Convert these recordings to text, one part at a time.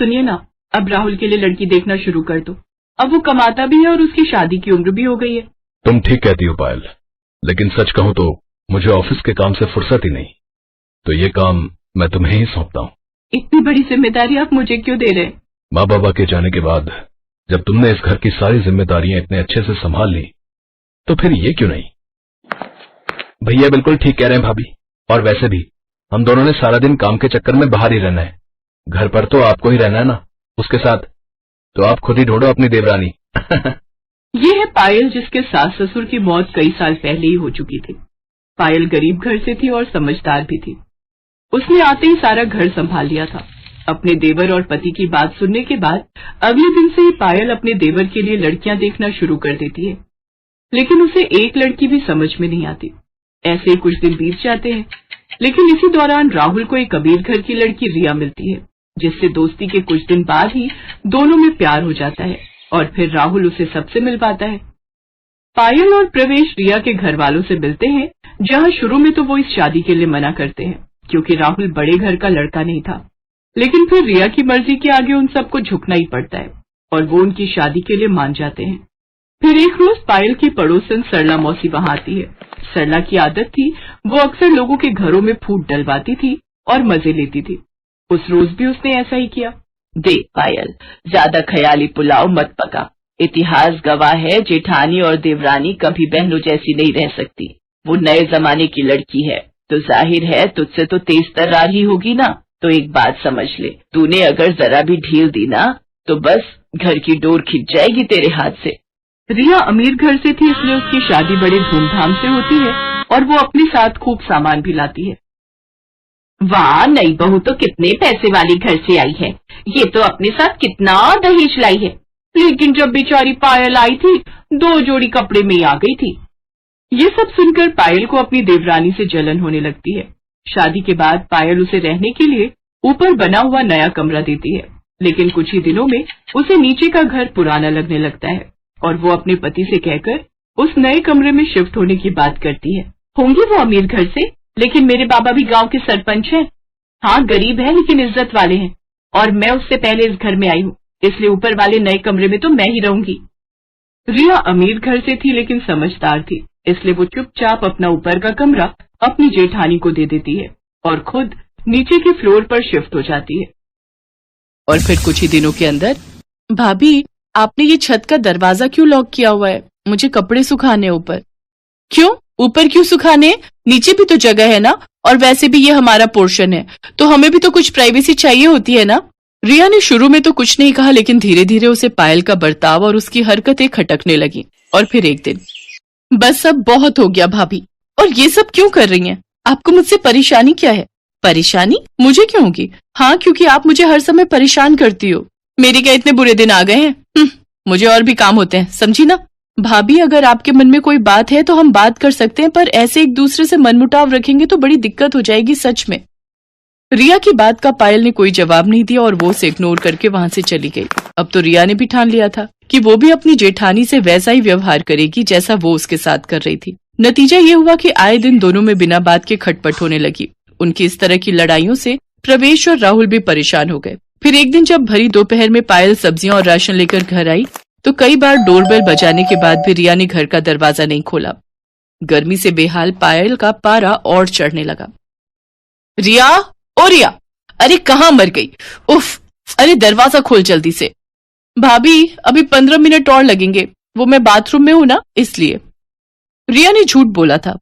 सुनिए ना, अब राहुल के लिए लड़की देखना शुरू कर दो। अब वो कमाता भी है और उसकी शादी की उम्र भी हो गई है। तुम ठीक कहती हो पायल, लेकिन सच कहूं तो मुझे ऑफिस के काम से फुर्सत ही नहीं, तो ये काम मैं तुम्हें ही सौंपता हूँ। इतनी बड़ी जिम्मेदारी आप मुझे क्यों दे रहे हैं? माँ बाबा के जाने के बाद जब तुमने इस घर की सारी जिम्मेदारियां इतने अच्छे से संभाल ली, तो फिर ये क्यों नहीं? भैया बिल्कुल ठीक कह रहे हैं भाभी, और वैसे भी हम दोनों ने सारा दिन काम के चक्कर में बाहर ही रहना है, घर पर तो आपको ही रहना है ना उसके साथ, तो आप खुद ही ढूंढो अपनी देवरानी। ये है पायल, जिसके सास ससुर की मौत कई साल पहले ही हो चुकी थी। पायल गरीब घर से थी और समझदार भी थी। उसने आते ही सारा घर संभाल लिया था। अपने देवर और पति की बात सुनने के बाद अगले दिन से ही पायल अपने देवर के लिए लड़कियां देखना शुरू कर देती है, लेकिन उसे एक लड़की भी समझ में नहीं आती। ऐसे ही कुछ दिन बीत जाते हैं, लेकिन इसी दौरान राहुल को एक अमीर घर की लड़की रिया मिलती है, जिससे दोस्ती के कुछ दिन बाद ही दोनों में प्यार हो जाता है और फिर राहुल उसे सबसे मिलवाता है। पायल और प्रवेश रिया के घर वालों से मिलते हैं, जहां शुरू में तो वो इस शादी के लिए मना करते हैं क्योंकि राहुल बड़े घर का लड़का नहीं था, लेकिन फिर रिया की मर्जी के आगे उन सबको झुकना ही पड़ता है और वो उनकी शादी के लिए मान जाते हैं। फिर एक रोज पायल की पड़ोसन सरला मौसी वहां आती है। सरला की आदत थी, वो अक्सर लोगों के घरों में फूट डलवाती थी और मजे लेती थी। उस रोज भी उसने ऐसा ही किया। देख पायल, ज्यादा ख्याली पुलाव मत पका। इतिहास गवाह है, जेठानी और देवरानी कभी बहनों जैसी नहीं रह सकती। वो नए जमाने की लड़की है, तो जाहिर है तुझसे तो तेज तर्रार ही होगी ना। तो एक बात समझ ले, तूने अगर जरा भी ढील दी ना तो बस घर की डोर खिंच जाएगी तेरे हाथ से। रिया अमीर घर से थी, इसलिए उसकी शादी बड़े धूमधाम से होती है और वो अपने साथ खूब सामान भी लाती है। वाह, नई बहू तो कितने पैसे वाली घर से आई है, ये तो अपने साथ कितना दहेज लाई है। लेकिन जब बेचारी पायल आई थी, 2 जोड़ी कपड़े में ही आ गई थी। ये सब सुनकर पायल को अपनी देवरानी से जलन होने लगती है। शादी के बाद पायल उसे रहने के लिए ऊपर बना हुआ नया कमरा देती है, लेकिन कुछ ही दिनों में उसे नीचे का घर पुराना लगने लगता है और वो अपने पति से कहकर उस नए कमरे में शिफ्ट होने की बात करती है। होंगे वो अमीर घर से, लेकिन मेरे बाबा भी गांव के सरपंच हैं। हाँ, गरीब है लेकिन इज्जत वाले हैं, और मैं उससे पहले इस घर में आई हूँ, इसलिए ऊपर वाले नए कमरे में तो मैं ही रहूंगी। रिया अमीर घर से थी लेकिन समझदार थी, इसलिए वो चुपचाप अपना ऊपर का कमरा अपनी जेठानी को दे देती है और खुद नीचे के फ्लोर पर शिफ्ट हो जाती है। और फिर कुछ ही दिनों के अंदर, भाभी आपने ये छत का दरवाजा क्यों लॉक किया हुआ है? मुझे कपड़े सुखाने ऊपर। क्यों? ऊपर क्यों सुखाने? नीचे भी तो जगह है ना, और वैसे भी ये हमारा पोर्शन है, तो हमें भी तो कुछ प्राइवेसी चाहिए होती है ना। रिया ने शुरू में तो कुछ नहीं कहा, लेकिन धीरे धीरे उसे पायल का बर्ताव और उसकी हरकतें खटकने लगी। और फिर एक दिन, बस अब बहुत हो गया भाभी, और ये सब क्यों कर रही हैं? आपको मुझसे परेशानी क्या है? परेशानी मुझे क्यों होगी? हाँ, क्योंकि आप मुझे हर समय परेशान करती हो। मेरे क्या इतने बुरे दिन आ गए हैं? मुझे और भी काम होते हैं, समझी ना। भाभी, अगर आपके मन में कोई बात है तो हम बात कर सकते हैं, पर ऐसे एक दूसरे से मनमुटाव रखेंगे तो बड़ी दिक्कत हो जाएगी सच में। रिया की बात का पायल ने कोई जवाब नहीं दिया और वो उसे इग्नोर करके वहां से चली गई। अब तो रिया ने भी ठान लिया था कि वो भी अपनी जेठानी से वैसा ही व्यवहार करेगी जैसा वो उसके साथ कर रही थी। नतीजा ये हुआ कि आए दिन दोनों में बिना बात के खटपट होने लगी। उनकी इस तरह की लड़ाइयों से प्रवेश और राहुल भी परेशान हो गए। फिर एक दिन जब भरी दोपहर में पायल सब्जियां और राशन लेकर घर आई तो कई बार डोरबेल बजाने के बाद भी रिया ने घर का दरवाजा नहीं खोला। गर्मी से बेहाल पायल का पारा और चढ़ने लगा। रिया, ओ रिया, अरे कहाँ मर गई? उफ, अरे दरवाजा खोल जल्दी से। भाभी, अभी 15 मिनट और लगेंगे, वो मैं बाथरूम में हूं ना, इसलिए। रिया ने झूठ बोला था।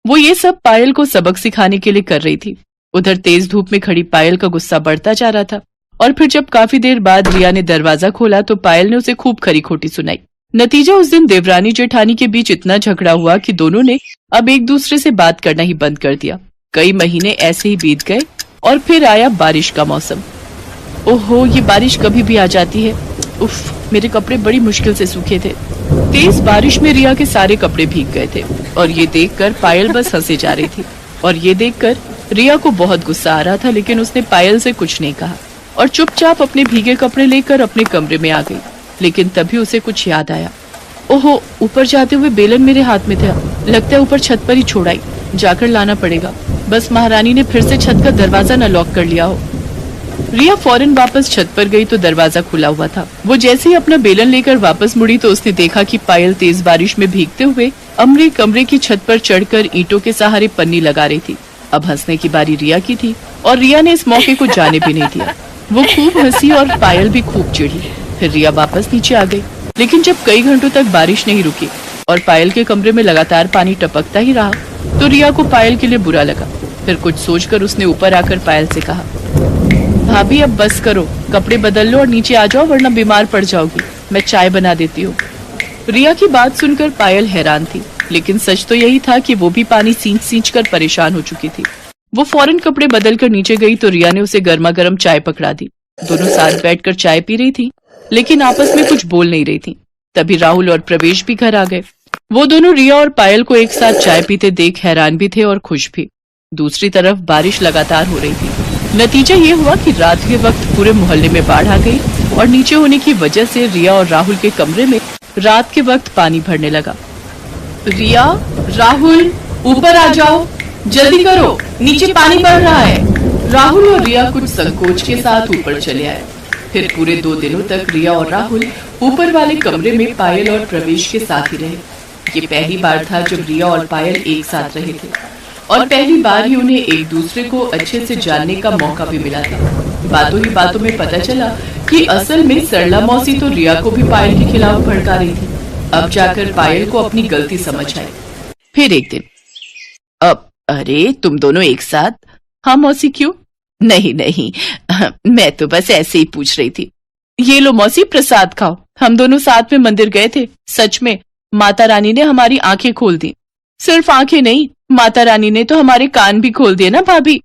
वो ये सब पायल को सबक सिखाने के लिए कर रही थी। उधर तेज धूप में खड़ी पायल का गुस्सा बढ़ता जा रहा था, और फिर जब काफी देर बाद रिया ने दरवाजा खोला तो पायल ने उसे खूब खरी खोटी सुनाई। नतीजा उस दिन देवरानी जेठानी के बीच इतना झगड़ा हुआ कि दोनों ने अब एक दूसरे से बात करना ही बंद कर दिया। कई महीने ऐसे ही बीत गए और फिर आया बारिश का मौसम। ओहो, ये बारिश कभी भी आ जाती है। उफ, मेरे कपड़े बड़ी मुश्किल से सूखे थे। तेज बारिश में रिया के सारे कपड़े भीग गए थे और ये देखकर पायल बस हंसे जा रही थी। और ये देखकर रिया को बहुत गुस्सा आ रहा था, लेकिन उसने पायल से कुछ नहीं कहा और चुपचाप अपने भीगे कपड़े लेकर अपने कमरे में आ गई। लेकिन तभी उसे कुछ याद आया। ओहो, ऊपर जाते हुए बेलन मेरे हाथ में था, लगता है ऊपर छत पर ही छोड़ आई, जाकर लाना पड़ेगा। बस महारानी ने फिर से छत का दरवाजा न लॉक कर लिया हो। रिया फौरन वापस छत पर गई तो दरवाजा खुला हुआ था। वो जैसे ही अपना बेलन लेकर वापस मुड़ी तो उसने देखा कि पायल तेज बारिश में भीगते हुए अमरे कमरे की छत पर चढ़कर ईंटों के सहारे पन्नी लगा रही थी। अब हंसने की बारी रिया की थी और रिया ने इस मौके को जाने भी नहीं दिया। वो खूब हंसी और पायल भी खूब चिढ़ी। फिर रिया वापस नीचे आ गई, लेकिन जब कई घंटों तक बारिश नहीं रुकी और पायल के कमरे में लगातार पानी टपकता ही रहा तो रिया को पायल के लिए बुरा लगा। फिर कुछ सोचकर उसने ऊपर आकर पायल से कहा, भाभी अब बस करो, कपड़े बदल लो और नीचे आ जाओ वरना बीमार पड़ जाओगी, मैं चाय बना देती हूँ। रिया की बात सुनकर पायल हैरान थी, लेकिन सच तो यही था कि वो भी पानी सींच कर परेशान हो चुकी थी। वो फौरन कपड़े बदल कर नीचे गई तो रिया ने उसे गर्मा गर्म चाय पकड़ा दी। दोनों साथ बैठकर चाय पी रही थी, लेकिन आपस में कुछ बोल नहीं रही थी। तभी राहुल और प्रवेश भी घर आ गए। वो दोनों रिया और पायल को एक साथ चाय पीते देख हैरान भी थे और खुश भी। दूसरी तरफ बारिश लगातार हो रही थी। नतीजा ये हुआ कि रात के वक्त पूरे मोहल्ले में बाढ़ आ गई और नीचे होने की वजह से रिया और राहुल के कमरे में रात के वक्त पानी भरने लगा। रिया, राहुल, ऊपर आ जाओ, जल्दी करो, नीचे पानी बढ़ रहा है। राहुल और रिया कुछ संकोच के साथ ऊपर चले आए। फिर पूरे 2 दिनों तक रिया और राहुल ऊपर वाले कमरे में पायल और प्रवेश के साथ ही रहे। ये पहली बार था जब रिया और पायल एक साथ रहे थे और पहली बार ही उन्हें एक दूसरे को अच्छे से जानने का मौका भी मिला था। बातों ही बातों में पता चला कि असल में सरला मौसी तो रिया को भी पायल के खिलाफ भड़का रही थी। अब जाकर पायल को अपनी गलती समझ आई। फिर एक दिन, अब अरे तुम दोनों एक साथ? हाँ मौसी, क्यों? नहीं नहीं, मैं तो बस ऐसे ही पूछ रही थी। ये लो मौसी, प्रसाद खाओ। हम दोनों साथ में मंदिर गए थे। सच में माता रानी ने हमारी आंखें खोल दी। सिर्फ आंखें नहीं, माता रानी ने तो हमारे कान भी खोल दिए ना भाभी।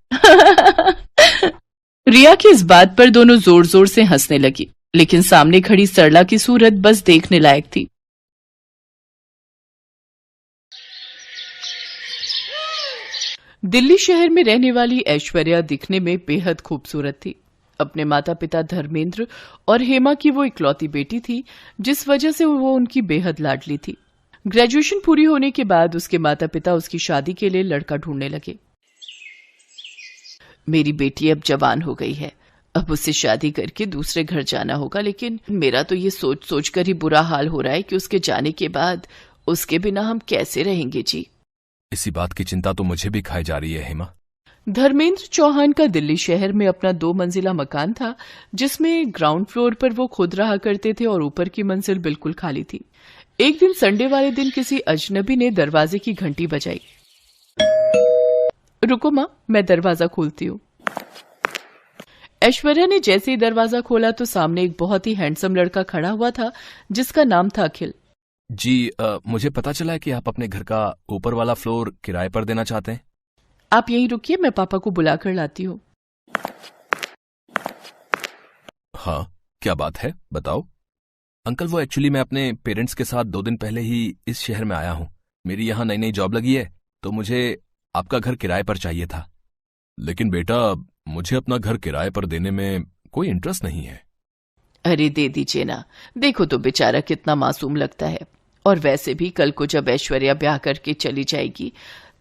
रिया की इस बात पर दोनों जोर जोर से हंसने लगी, लेकिन सामने खड़ी सरला की सूरत बस देखने लायक थी। दिल्ली शहर में रहने वाली ऐश्वर्या दिखने में बेहद खूबसूरत थी। अपने माता पिता धर्मेंद्र और हेमा की वो इकलौती बेटी थी, जिस वजह से वो उनकी बेहद लाडली थी। ग्रेजुएशन पूरी होने के बाद उसके माता पिता उसकी शादी के लिए लड़का ढूंढने लगे। मेरी बेटी अब जवान हो गई है, अब उससे शादी करके दूसरे घर जाना होगा, लेकिन मेरा तो ये सोच सोच कर ही बुरा हाल हो रहा है कि उसके जाने के बाद उसके बिना हम कैसे रहेंगे जी। इसी बात की चिंता तो मुझे भी खाई जा रही है हेमा। धर्मेंद्र चौहान का दिल्ली शहर में अपना 2 मंजिला मकान था, जिसमें ग्राउंड फ्लोर पर वो खुद रहा करते थे और ऊपर की मंजिल बिल्कुल खाली थी। एक दिन संडे वाले दिन किसी अजनबी ने दरवाजे की घंटी बजाई। रुको माँ, मैं दरवाजा खोलती हूँ। ऐश्वर्या ने जैसे ही दरवाजा खोला तो सामने एक बहुत ही हैंडसम लड़का खड़ा हुआ था, जिसका नाम था अखिल। जी, मुझे पता चला है कि आप अपने घर का ऊपर वाला फ्लोर किराए पर देना चाहते हैं। आप यहीं रुकिए, मैं पापा को बुलाकर लाती हूँ। हाँ, क्या बात है, बताओ। अंकल, वो एक्चुअली मैं अपने पेरेंट्स के साथ 2 दिन पहले ही इस शहर में आया हूँ। मेरी यहाँ नई नई जॉब लगी है, तो मुझे आपका घर किराए पर चाहिए था। लेकिन बेटा, मुझे अपना घर किराए पर देने में कोई इंटरेस्ट नहीं है। अरे दे दीजिए ना, देखो तो बेचारा कितना मासूम लगता है। और वैसे भी कल को जब ऐश्वर्या ब्याह करके चली जाएगी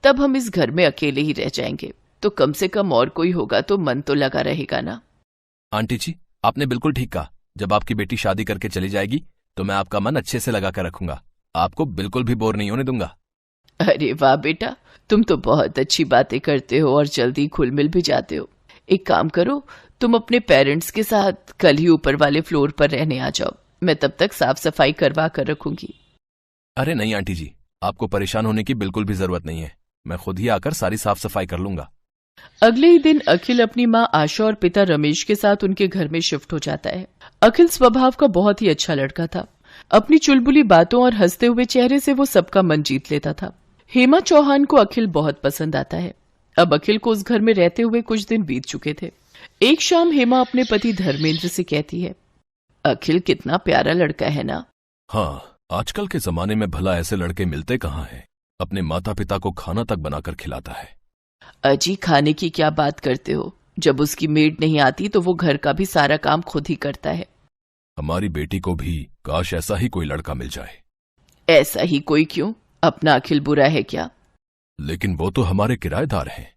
तब हम इस घर में अकेले ही रह जाएंगे, तो कम से कम और कोई होगा तो मन तो लगा रहेगा ना। आंटी जी, आपने बिल्कुल ठीक कहा। जब आपकी बेटी शादी करके चली जाएगी तो मैं आपका मन अच्छे से लगा कर रखूंगा, आपको बिल्कुल भी बोर नहीं होने दूंगा। अरे वाह बेटा, तुम तो बहुत अच्छी बातें करते हो और जल्दी घुल मिल भी जाते हो। एक काम करो, तुम अपने पेरेंट्स के साथ कल ही ऊपर वाले फ्लोर पर रहने आ जाओ, मैं तब तक साफ सफाई करवा कर रखूंगी। अरे नहीं आंटी जी, आपको परेशान होने की बिल्कुल भी जरूरत नहीं है, मैं खुद ही आकर सारी साफ सफाई कर लूंगा। अगले ही दिन अखिल अपनी माँ आशा और पिता रमेश के साथ उनके घर में शिफ्ट हो जाता है। अखिल स्वभाव का बहुत ही अच्छा लड़का था। अपनी चुलबुली बातों और हंसते हुए चेहरे से वो सबका मन जीत लेता था। हेमा चौहान को अखिल बहुत पसंद आता है। अब अखिल को उस घर में रहते हुए कुछ दिन बीत चुके थे। एक शाम हेमा अपने पति धर्मेंद्र से कहती है, अखिल कितना प्यारा लड़का है ना। हाँ, आजकल के जमाने में भला ऐसे लड़के मिलते कहाँ हैं। अपने माता पिता को खाना तक बनाकर खिलाता है। अजी, खाने की क्या बात करते हो, जब उसकी मेड नहीं आती तो वो घर का भी सारा काम खुद ही करता है। हमारी बेटी को भी काश ऐसा ही कोई लड़का मिल जाए। ऐसा ही कोई क्यों, अपना अखिल बुरा है क्या? लेकिन वो तो हमारे किराएदार हैं।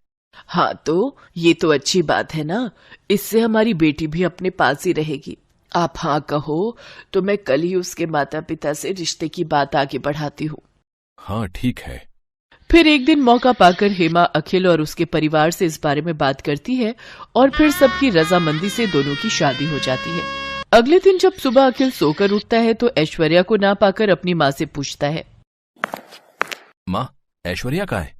हाँ तो ये तो अच्छी बात है ना, इससे हमारी बेटी भी अपने पास ही रहेगी। आप हाँ कहो तो मैं कल ही उसके माता पिता से रिश्ते की बात आगे बढ़ाती हूँ। हाँ ठीक है। फिर एक दिन मौका पाकर हेमा अखिल और उसके परिवार से इस बारे में बात करती है और फिर सबकी रजामंदी से दोनों की शादी हो जाती है। अगले दिन जब सुबह अखिल सोकर उठता है तो ऐश्वर्या को ना पाकर अपनी माँ से पूछता है, माँ ऐश्वर्या कहाँ है?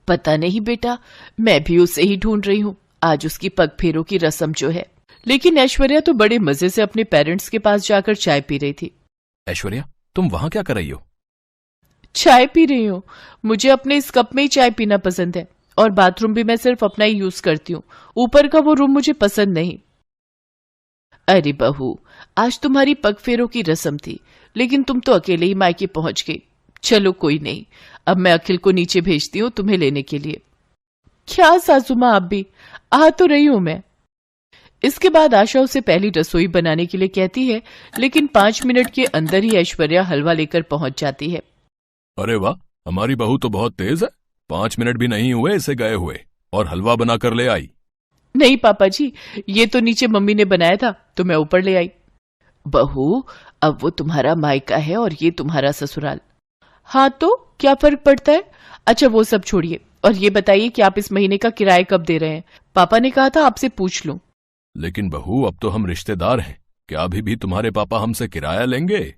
पता नहीं बेटा, मैं भी उसे ही ढूंढ रही हूँ। आज उसकी पग फेरों की रस्म जो है। लेकिन ऐश्वर्या तो बड़े मजे से अपने पेरेंट्स के पास जाकर चाय पी रही थी। ऐश्वर्या तुम वहां क्या कर रही हो? चाय पी रही हूँ, मुझे अपने इस कप में ही चाय पीना पसंद है और बाथरूम भी मैं सिर्फ अपना ही यूज करती हूँ, ऊपर का वो रूम मुझे पसंद नहीं। अरे बहू, आज तुम्हारी पग फेरों की रस्म थी लेकिन तुम तो अकेले ही मायके पहुंच गई। चलो कोई नहीं, अब मैं अखिल को नीचे भेजती हूँ तुम्हें लेने के लिए। क्या सासू माँ, आप भी आ तो रही हूं मैं। इसके बाद आशा उसे पहली रसोई बनाने के लिए कहती है, लेकिन 5 मिनट के अंदर ही ऐश्वर्या हलवा लेकर पहुंच जाती है। अरे वाह, हमारी बहू तो बहुत तेज है। 5 मिनट भी नहीं हुए इसे गए हुए और हलवा बनाकर ले आई। नहीं पापा जी, ये तो नीचे मम्मी ने बनाया था तो मैं ऊपर ले आई। बहू, अब वो तुम्हारा मायका है और ये तुम्हारा ससुराल। हाँ तो क्या फर्क पड़ता है। अच्छा वो सब छोड़िए और ये बताइए कि आप इस महीने का किराया कब दे रहे हैं? पापा ने कहा था आपसे पूछ लूं। लेकिन बहू, अब तो हम रिश्तेदार हैं, क्या अभी भी तुम्हारे पापा हमसे किराया लेंगे?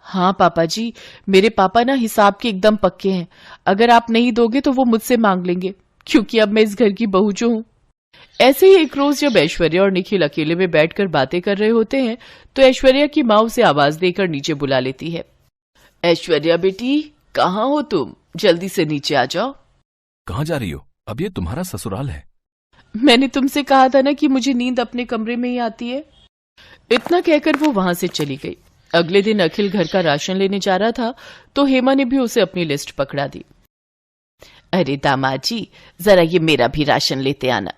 हाँ पापा जी, मेरे पापा ना हिसाब के एकदम पक्के हैं। अगर आप नहीं दोगे तो वो मुझसे मांग लेंगे, क्योंकि अब मैं इस घर की बहू जो हूं। ऐसे ही एक रोज जब ऐश्वर्या और निखिल अकेले में बैठकर बातें कर रहे होते हैं तो ऐश्वर्या की माँ उसे आवाज देकर नीचे बुला लेती है। ऐश्वर्या बेटी, कहाँ हो तुम? जल्दी से नीचे आ जाओ। कहाँ जा रही हो? अब ये तुम्हारा ससुराल है। मैंने तुमसे कहा था ना कि मुझे नींद अपने कमरे में ही आती है। इतना कहकर वो वहां से चली गई। अगले दिन अखिल घर का राशन लेने जा रहा था तो हेमा ने भी उसे अपनी लिस्ट पकड़ा दी। अरे दामाद जी, जरा ये मेरा भी राशन लेते आना।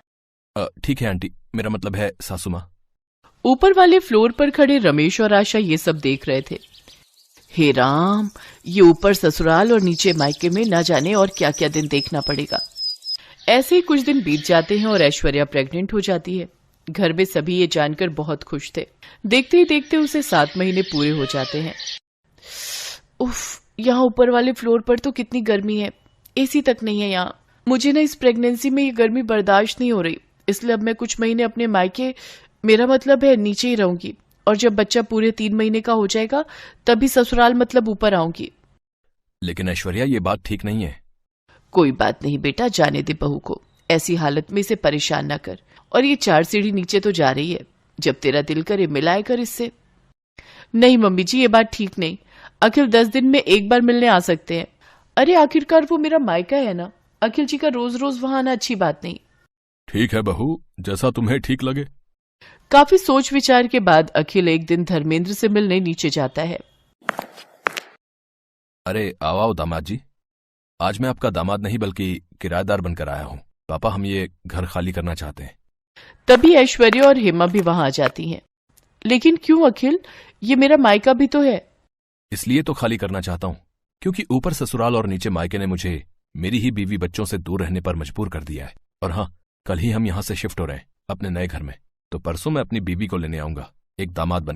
ठीक है आंटी, मेरा मतलब है सासू माँ। ऊपर वाले फ्लोर पर खड़े रमेश और आशा ये सब देख रहे थे। हे राम, ये ऊपर ससुराल और नीचे मायके में न जाने और क्या क्या दिन देखना पड़ेगा। ऐसे ही कुछ दिन बीत जाते हैं और ऐश्वर्या प्रेग्नेंट हो जाती है। घर में सभी ये जानकर बहुत खुश थे। देखते ही देखते उसे 7 महीने पूरे हो जाते हैं। उफ, यहाँ ऊपर वाले फ्लोर पर तो कितनी गर्मी है, एसी तक नहीं है यहाँ। मुझे ना इस प्रेगनेंसी में ये गर्मी बर्दाश्त नहीं हो रही, इसलिए अब मैं कुछ महीने अपने मायके, मेरा मतलब है नीचे ही रहूंगी, और जब बच्चा पूरे 3 महीने का हो जाएगा तभी ससुराल मतलब ऊपर आऊंगी। लेकिन ऐश्वर्या, ये बात ठीक नहीं है। कोई बात नहीं बेटा, जाने दे बहू को, ऐसी हालत में इसे परेशान ना कर। और ये 4 सीढ़ी नीचे तो जा रही है, जब तेरा दिल करे मिलाए कर इससे। नहीं मम्मी जी, ये बात ठीक नहीं। अखिल 10 दिन में एक बार मिलने आ सकते हैं। अरे आखिरकार वो मेरा मायका है ना, अखिल जी का रोज रोज वहां आना अच्छी बात नहीं। ठीक है बहू, जैसा तुम्हें ठीक लगे। काफी सोच विचार के बाद अखिल एक दिन धर्मेंद्र से मिलने नीचे जाता है। अरे आओ दामाद जी, आज मैं आपका दामाद नहीं बल्कि किराएदार बनकर आया हूँ। पापा, हम ये घर खाली करना चाहते हैं। तभी ऐश्वर्या और हेमा भी वहां आ जाती हैं। लेकिन क्यों अखिल, ये मेरा मायका भी तो है। इसलिए तो खाली करना चाहता हूँ क्योंकि ऊपर ससुराल और नीचे मायके ने मुझे मेरी ही बीवी बच्चों से दूर रहने पर मजबूर कर दिया है। और हाँ, कल ही हम यहाँ से शिफ्ट हो रहे हैं अपने नए घर में, तो परसों मैं अपनी बीवी को लेने आऊंगा एक दामाद बनकर।